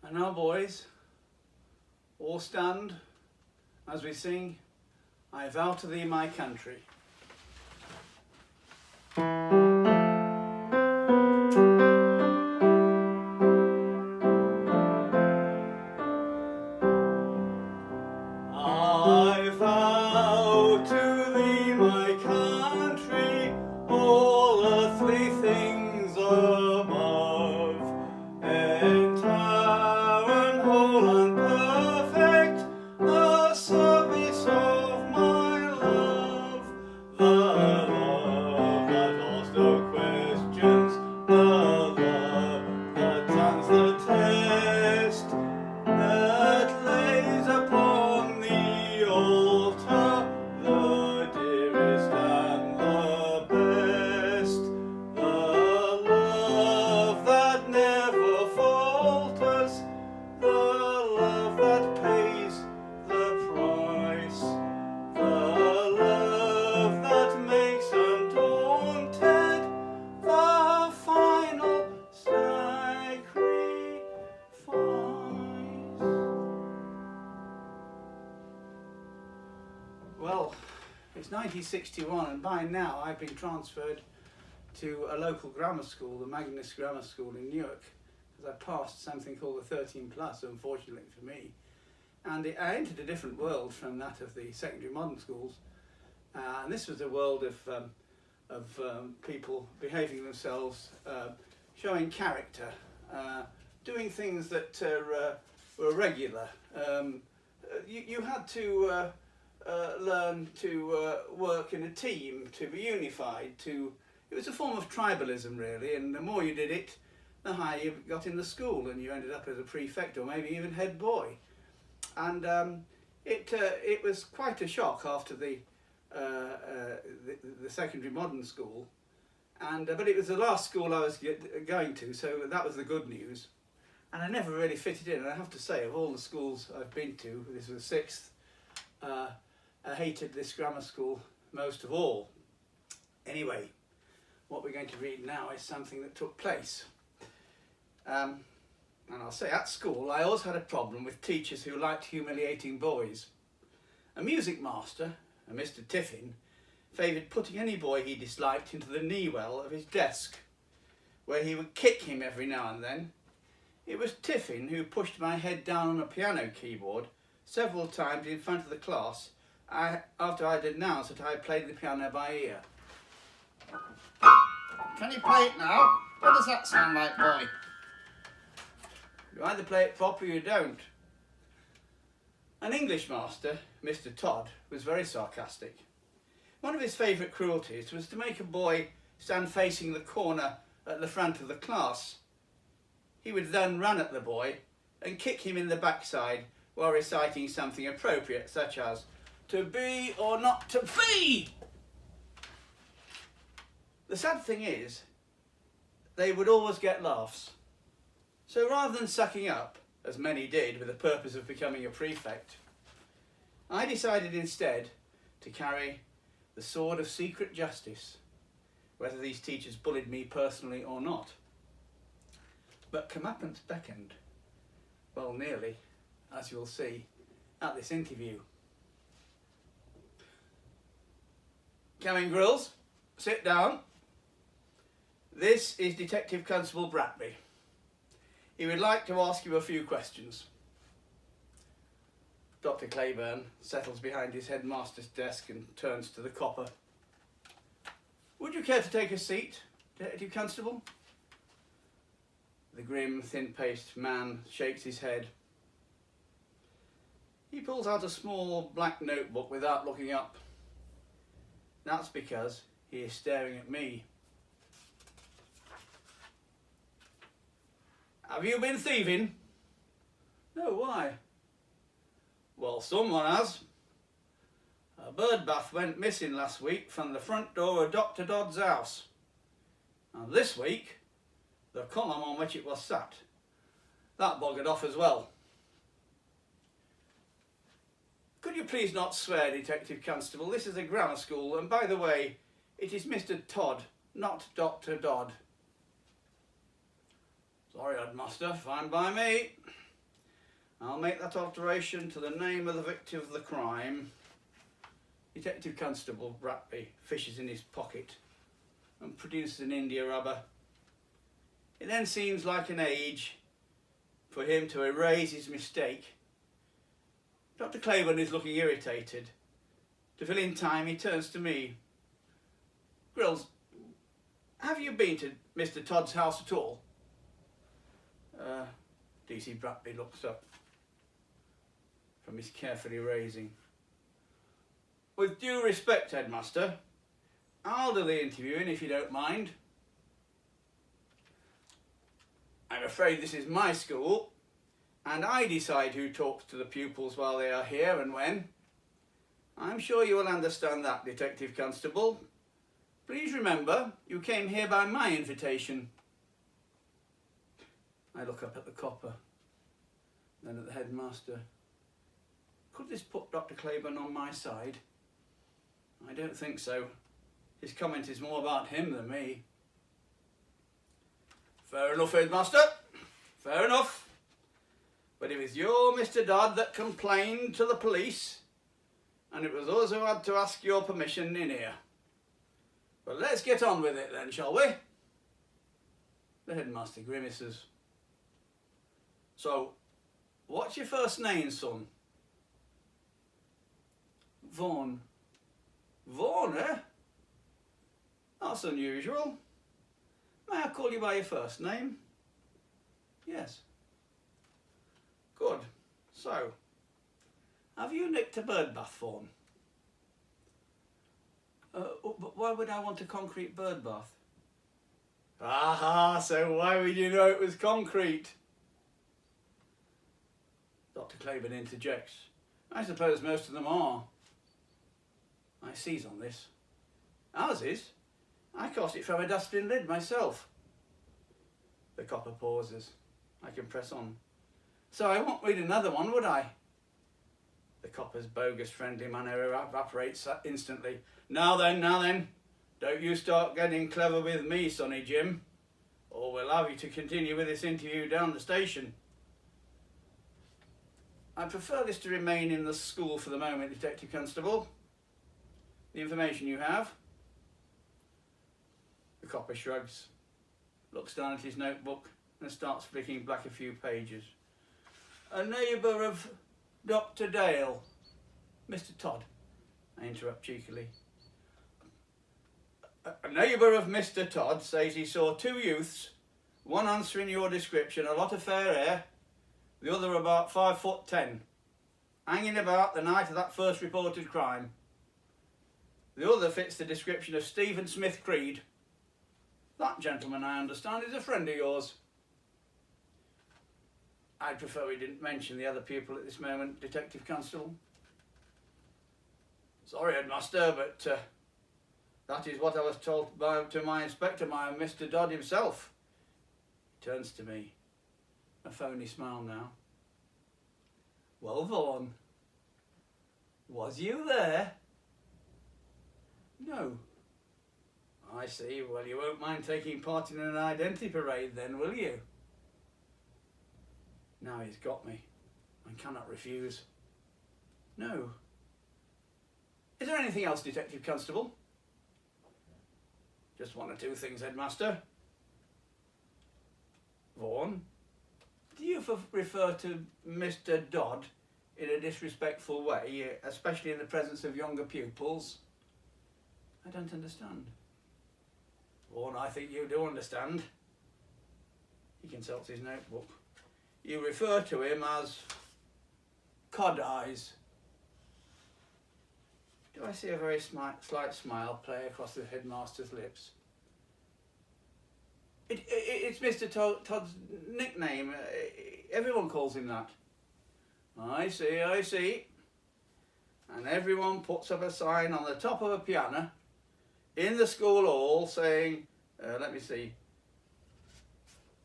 And now, boys, all stand as we sing I Vow To Thee, My Country. I vow to thee, my country, all earthly things above, entire and whole and perfect, the service of my love, the love that asks no questions, the love that stands the test, that lays upon the altar the dearest and the best, the love that never falters, the love that pays the price, the love that makes undaunted the final sacrifice. Well, it's 1961 and by now I've been transferred to a local grammar school, the Magnus Grammar School in Newark, because I passed something called the 13 plus, unfortunately for me. And I entered a different world from that of the secondary modern schools, and this was a world of people behaving themselves, showing character, doing things that were regular. You had to learn to work in a team, to be unified, it was a form of tribalism really, and the more you did it, the higher you got in the school, and you ended up as a prefect or maybe even head boy. And it was quite a shock after the secondary modern school, but it was the last school I was going to, so that was the good news. And I never really fitted in, and I have to say, of all the schools I've been to, this was the sixth, I hated this grammar school most of all. Anyway, what we're going to read now is something that took place. And I'll say, at school I always had a problem with teachers who liked humiliating boys. A music master, a Mr. Tiffin, favoured putting any boy he disliked into the knee well of his desk, where he would kick him every now and then. It was Tiffin who pushed my head down on a piano keyboard several times in front of the class after I had announced that I played the piano by ear. Can you play it now? What does that sound like, boy? You either play it properly or you don't. An English master, Mr. Todd, was very sarcastic. One of his favourite cruelties was to make a boy stand facing the corner at the front of the class. He would then run at the boy and kick him in the backside while reciting something appropriate, such as, "To be or not to be." The sad thing is, they would always get laughs. So rather than sucking up, as many did with the purpose of becoming a prefect, I decided instead to carry the sword of secret justice, whether these teachers bullied me personally or not. But comeuppance beckoned, well, nearly, as you'll see at this interview. Coming, Grills, sit down. This is Detective Constable Bratby. He would like to ask you a few questions. Dr. Claiborne settles behind his headmaster's desk and turns to the copper. Would you care to take a seat, Detective Constable? The grim, thin-faced man shakes his head. He pulls out a small black notebook without looking up. That's because he is staring at me. Have you been thieving? No, why? Well, someone has. A bird bath went missing last week from the front door of Dr. Dodd's house. And this week, the column on which it was sat. That buggered off as well. Could you please not swear, Detective Constable? This is a grammar school, and by the way, it is Mr. Todd, not Dr. Dodd. Sorry, headmaster, fine by me. I'll make that alteration to the name of the victim of the crime. Detective Constable Bratby fishes in his pocket and produces an India rubber. It then seems like an age for him to erase his mistake. Dr. Claiborne is looking irritated. To fill in time, he turns to me. Grills, have you been to Mr. Todd's house at all? DC Bratby looks up from his carefully erasing. With due respect, headmaster, I'll do the interviewing if you don't mind. I'm afraid this is my school, and I decide who talks to the pupils while they are here and when. I'm sure you will understand that, Detective Constable. Please remember, you came here by my invitation. I look up at the copper, then at the headmaster. Could this put Dr. Claiborne on my side? I don't think so. His comment is more about him than me. Fair enough, headmaster. Fair enough. But it was your Mr. Dodd that complained to the police, and it was us who had to ask your permission in here. But let's get on with it then, shall we? The headmaster grimaces. So, what's your first name, son? Vaughan. Vaughan, eh? That's unusual. May I call you by your first name? Yes. Good. So, have you nicked a bird bath, Vaughan? But why would I want a concrete bird bath? Aha, so why would you know it was concrete? Dr. Claiborne interjects. I suppose most of them are. I seize on this. Ours is. I caught it from a dustbin lid myself. The copper pauses. I can press on. So I won't read another one, would I? The copper's bogus friendly manner evaporates instantly. Now then, don't you start getting clever with me, Sonny Jim, or we'll have you to continue with this interview down the station. I prefer this to remain in the school for the moment, Detective Constable. The information you have. The copper shrugs, looks down at his notebook and starts flicking back a few pages. A neighbour of Dr. Dale. Mr. Todd, I interrupt cheekily. A neighbour of Mr. Todd says he saw two youths, one answering your description, a lot of fair hair, the other about 5'10", hanging about the night of that first reported crime. The other fits the description of Stephen Smith Creed. That gentleman, I understand, is a friend of yours. I'd prefer we didn't mention the other pupil at this moment, Detective Constable. Sorry, headmaster, but that is what I was told to my inspector, my Mr. Dodd himself. He turns to me, a phony smile now. Well, Vaughan, was you there? No. I see. Well, you won't mind taking part in an identity parade then, will you? Now he's got me. I cannot refuse. No. Is there anything else, Detective Constable? Just one or two things, headmaster. Vaughan, do you refer to Mr. Dodd in a disrespectful way, especially in the presence of younger pupils? I don't understand. Vaughan, I think you do understand. He consults his notebook. You refer to him as Cod Eyes. Do I see a very slight smile play across the headmaster's lips? It's Mr. Todd's nickname. Everyone calls him that. I see. And everyone puts up a sign on the top of a piano in the school hall saying, let me see,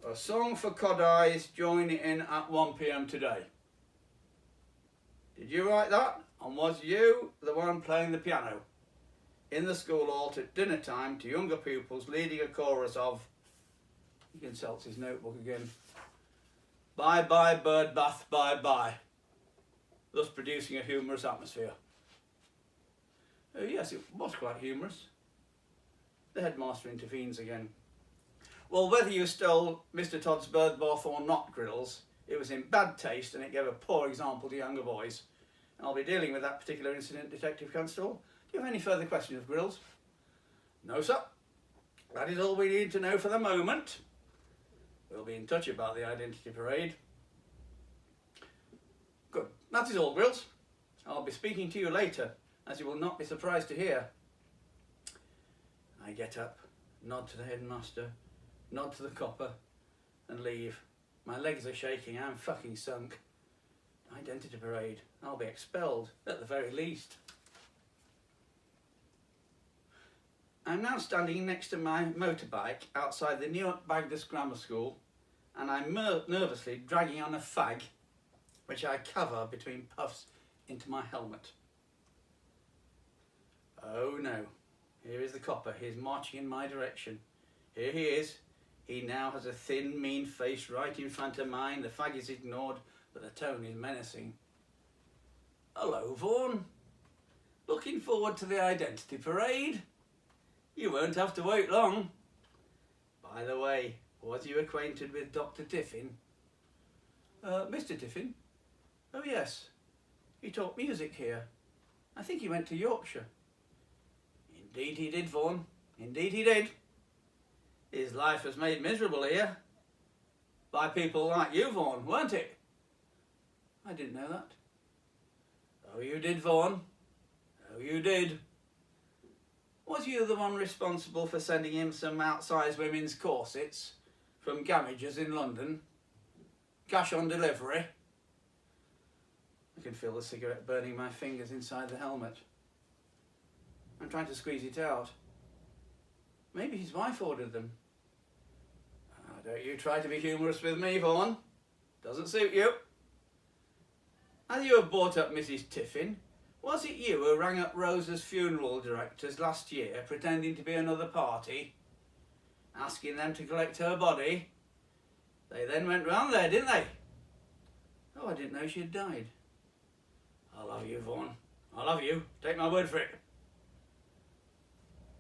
a song for Cod Eyes, join in at 1 p.m. today. Did you write that? And was you the one playing the piano in the school hall at dinner time to younger pupils, leading a chorus of... He consults his notebook again. Bye bye bird bath, bye bye, thus producing a humorous atmosphere. Yes, it was quite humorous. The headmaster intervenes again. Well, whether you stole Mr. Todd's bird bath or not, Grills, it was in bad taste and it gave a poor example to younger boys. And I'll be dealing with that particular incident, Detective Constable. Do you have any further questions of Grills? No, sir. That is all we need to know for the moment. We'll be in touch about the identity parade. Good. That is all, Grills. I'll be speaking to you later, as you will not be surprised to hear. I get up, nod to the headmaster, nod to the copper, and leave. My legs are shaking, I'm fucking sunk. Identity parade. I'll be expelled, at the very least. I'm now standing next to my motorbike outside the Newark Bagdas Grammar School, and I'm nervously dragging on a fag, which I cover between puffs into my helmet. Oh no, here is the copper. He's marching in my direction. Here he is. He now has a thin, mean face right in front of mine. The fag is ignored, but the tone is menacing. Hello, Vaughan. Looking forward to the identity parade? You won't have to wait long. By the way, was you acquainted with Dr. Tiffin? Mr. Tiffin? Oh yes, he taught music here. I think he went to Yorkshire. Indeed he did, Vaughan. Indeed he did. His life was made miserable here. By people like you, Vaughan, weren't it? I didn't know that. Oh, you did, Vaughan. Oh, you did. Was you the one responsible for sending him some outsized women's corsets from Gamagers in London? Cash on delivery? I can feel the cigarette burning my fingers inside the helmet. I'm trying to squeeze it out. Maybe his wife ordered them. Oh, don't you try to be humorous with me, Vaughan. Doesn't suit you. As you have brought up Mrs. Tiffin, was it you who rang up Rosa's funeral directors last year pretending to be another party, asking them to collect her body? They then went round there, didn't they? Oh, I didn't know she had died. I love you, Vaughan. I love you. Take my word for it.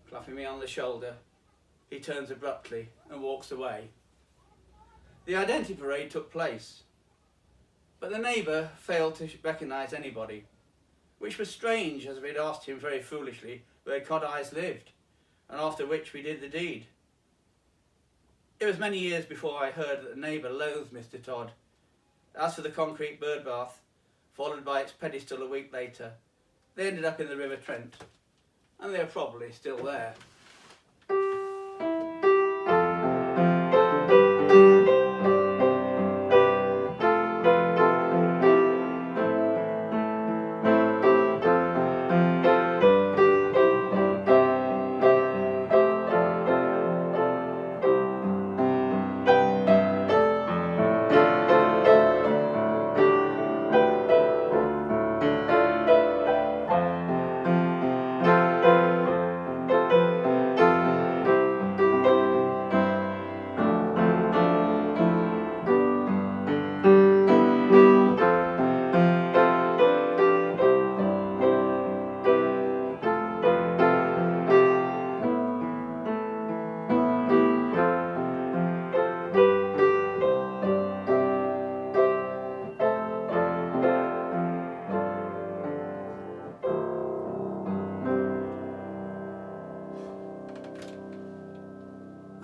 Clapping me on the shoulder, he turns abruptly and walks away. The identity parade took place, but the neighbour failed to recognise anybody, which was strange, as we had asked him very foolishly where Cod-Eyes lived, and after which we did the deed. It was many years before I heard that the neighbour loathed Mr. Todd. As for the concrete bird bath, followed by its pedestal a week later, they ended up in the River Trent, and they're probably still there.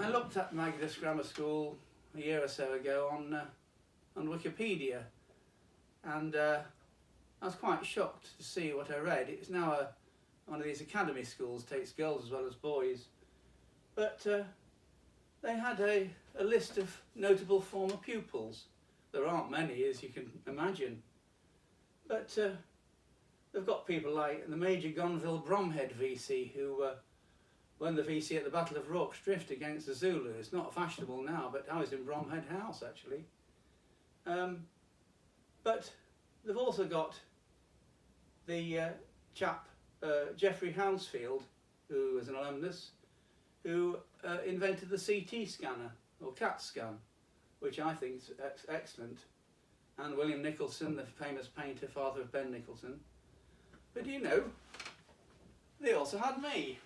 I looked at Magdalene Grammar School a year or so ago on Wikipedia, and I was quite shocked to see what I read. It's now one of these academy schools, takes girls as well as boys, but they had a list of notable former pupils. There aren't many, as you can imagine, but they've got people like the Major Gonville Bromhead VC, who won the VC at the Battle of Rorke's Drift against the Zulu. It's not fashionable now, but I was in Bromhead House actually. But they've also got the chap Geoffrey Hounsfield, who was an alumnus, who invented the CT scanner, or CAT scan, which I think is excellent, and William Nicholson, the famous painter, father of Ben Nicholson. But you know, they also had me.